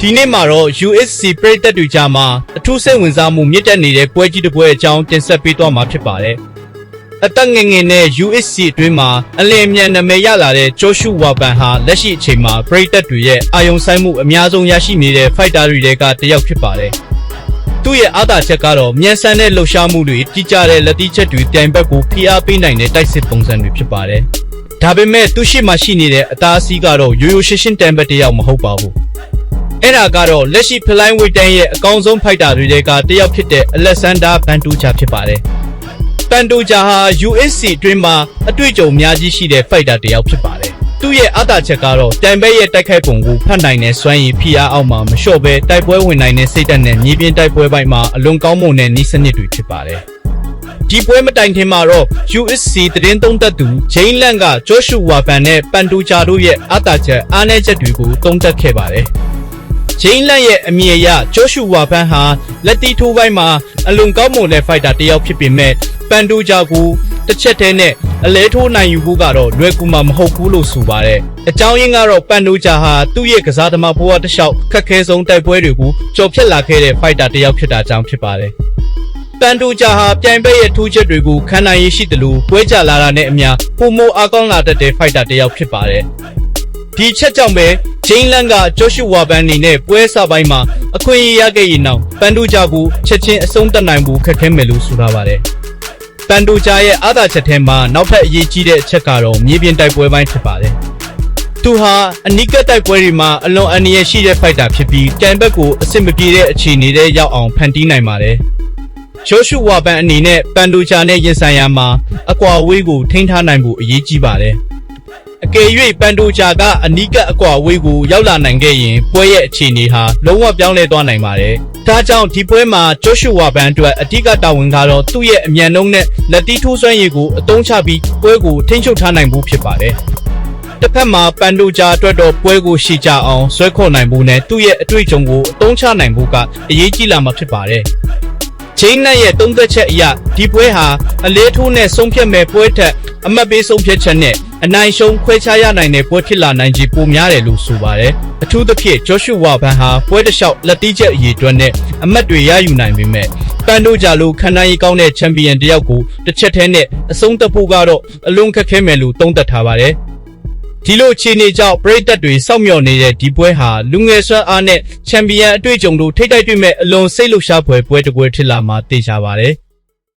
ဒီနေ့မှာတော့ USC ပရိသတ်တွေကြားမှာအထူးစိတ်ဝင်စားမှုမြင့်တက်နေတဲ့ပွဲကြီးတစ်ပွဲအကြောင်းတင်ဆက်ပေးသွားမှာဖြစ်ပါတယ်။အသက်ငယ်ငယ်နဲ့ USC အတွင်းမှာအလင်းအမြန်နာမည်ရလာတဲ့ Joshua Weapon ဟာလက်ရှိအချိန်မှာပရိသတ်တွေရဲ့အာရုံစိုက်မှုအများဆုံးရရှိနေတဲ့ fighter တွေကတစ်ယောက်ဖြစ်ပါတယ်။သူ့ရဲ့အားသာချက်ကတော့မြန်ဆန်တဲ့လှုပ်ရှားမှုတွေကြီးကြတဲ့လက်တီးချက်တွေတိုင်ဘက်ကိုဖိအားပေးနိုင်တဲ့တိုက်စစ်ပုံစံတွေဖြစ်ပါတယ်။ဒါပေမဲ့သူရှိမှရှိနေတဲ့အသားအစီးကတော့ရိုးရိုးရှင်းရှင်းတိုင်ဘက်တစ်ယောက်မဟုတ်ပါဘူး။အဲ့ဒါကတော့လက်ရှိဖလိုင်းဝိတ်တန်းရဲ့အကောင်းဆုံးဖိုက်တာတွေကတယောက်ဖြစ်တဲ့အလက်ဆန်ဒါပန်တူချာဖြစ်ပါတယ်။ပန်တူချာဟာ USC အတွင်းမှာအတွေ့အကြုံများကြီးရှိတဲ့ဖိုက်တာတယောက်ဖြစ်ပါတယ်။သူ့ရဲ့အားသာချက်ကတော့တိုင်ဘက်ရဲ့တိုက်ခိုက်ပုံကိုဖတ်နိုင်တဲ့စွမ်းရည်ဖိအားအောက်မှာမလျှော့ဘဲတိုက်ပွဲဝင်နိုင်တဲ့စိတ်ဓာတ်နဲ့မြေပြင်တိုက်ပွဲပိုင်းမှာအလွန်ကောင်းမွန်တဲ့နည်းစနစ်တွေဖြစ်ပါတယ်။ဒီပွဲမတိုင်ခင်မှာတော့ USC သတင်းသုံးသပ်သူဂျိန်းလန့်က Joshua Weapon နဲ့ပန်တူချာတို့ရဲ့အားသာချက်အားနည်းချက်တွေကိုသုံးသပ်ခဲ့ပါတယ်။ဂျိန်းလန့်ရဲ့အမြင်အရ Joshua Weapon ဟာလက်တီထိုးပိုင်းမှာအလွန်ကောင်းမွန်တဲ့ဖိုက်တာတစ်ယောက်ဖြစ်ပေမဲ့ပန်တူချာကိုတစ်ချက်တည်းနဲ့အလဲထိုးနိုင်ယူဖို့ကတော့လွယ်ကူမှာမဟုတ်ဘူးလို့ဆိုပါတယ်။အကြောင်းရင်းကတော့ပန်တူချာဟာသူ့ရဲ့ကစားသမားဘဝတစ်လျှောက်ခက်ခဲဆုံးတိုက်ပွဲတွေကိုကြော်ဖြတ်လာခဲ့တဲ့ဖိုက်တာတစ်ယောက်ဖြစ်တာကြောင့်ဖြစ်ပါတယ်။ပန်တူချာဟာပြိုင်ပွဲရဲ့ထိုးချက်တွေကိုခံနိုင်ရရှိသလိုပွဲကြလာတာနဲ့အမျှပုံမိုအားကောင်းလာတတ်တဲ့ဖိုက်တာတစ်ယောက်ဖြစ်ပါတယ်။ဒီချက်ကြောင့်ပဲဂျိန်းလန့်က Joshua Weapon အနေနဲ့ပွဲစပိုင်းမှာအခွင့်အရေးရခဲ့ရင်နောက်ပန်တူချာကိုချက်ချင်းအဆုံးသတ်နိုင်ဖို့ခက်ခဲမယ်လို့ဆိုထားပါတယ်။ပန်တူချာရဲ့အားသာချက်ထဲမှာနောက်ထပ်အရေးကြီးတဲ့အချက်ကတော့မြေပြင်တိုက်ပွဲပိုင်းဖြစ်ပါတယ်။သူဟာအနီးကပ်တိုက်ပွဲတွေမှာအလွန်အန္တရာယ်ရှိတဲ့ဖိုက်တာဖြစ်ပြီးတိုင်ဘက်ကိုအဆင်မပြေတဲ့အခြေအနေတွေရောက်အောင်ဖန်တီးနိုင်ပါတယ်။ Joshua Weapon အနေနဲ့ပန်တူချာနဲ့ရင်ဆိုင်ရမှာအကွာအဝေးကိုထိန်းထားနိုင်ဖို့အရေးကြီးပါတယ်။အကယ်၍ပန်တူချာကအနီးကပ်အကွာအဝေးကိုရောက်လာနိုင်ခဲ့ရင်ပွဲရဲ့အခြေအနေဟာလုံးဝပြောင်းလဲသွားနိုင်ပါတယ်။ဒါကြောင့်ဒီပွဲမှာ Joshua Weapon အတွက်အဓိကတာဝန်ကတော့သူ့ရဲ့အမြန်နှုန်းနဲ့လက်တီးထိုးစွမ်းရည်ကိုအသုံးချပြီးပွဲကိုထိန်းချုပ်ထားနိုင်ဖို့ဖြစ်ပါတယ်။တစ်ဖက်မှာပန်တူချာအတွက်တော့ပွဲကိုရှည်ကြအောင်ဆွဲခေါ်နိုင်ဖို့နဲ့သူ့ရဲ့အတွေ့အကြုံကိုအသုံးချနိုင်ဖို့ကအရေးကြီးလာမှာဖြစ်ပါတယ်။ဂျိန်းလန့်ရဲ့သုံးသက်ချက်အရဒီပွဲဟာအလေးထိုးနဲ့ဆုံးဖြတ်မဲ့ပွဲထက်အမှတ်ပေးဆုံးဖြတ်ချက်နဲ့အနိုင်ရှုံးခွဲခြားရနိုင်တဲ့ပွဲဖြစ်လာနိုင်ခြေပိုများတယ်လို့ဆိုပါတယ်။အထူးသဖြင့် Joshua Weapon ဟာပွဲတစ်လျှောက်လက်တီးချက်အရေးအတွက်နဲ့အမှတ်တွေရယူနိုင်ပေမဲ့ပန်တူချာလိုခံနိုင်ရည်ကောင်းတဲ့ချန်ပီယံတစ်ယောက်ကိုတစ်ချက်တည်းနဲ့အဆုံးသတ်ဖို့ကတော့အလွန်ခက်ခဲမယ်လို့သုံးသပ်ထားပါတယ်။ဒီလိုအခြေအနေကြောင့်ပရိသတ်တွေစောင့်မျှော်နေတဲ့ဒီပွဲဟာလူငယ်စွမ်းအားနဲ့ချန်ပီယံအတွေ့အကြုံတို့ထိပ်တိုက်တွေ့မဲ့အလွန်စိတ်လှုပ်ရှားပွဲတစ်ပွဲဖြစ်လာမှာသိကြပါတယ်။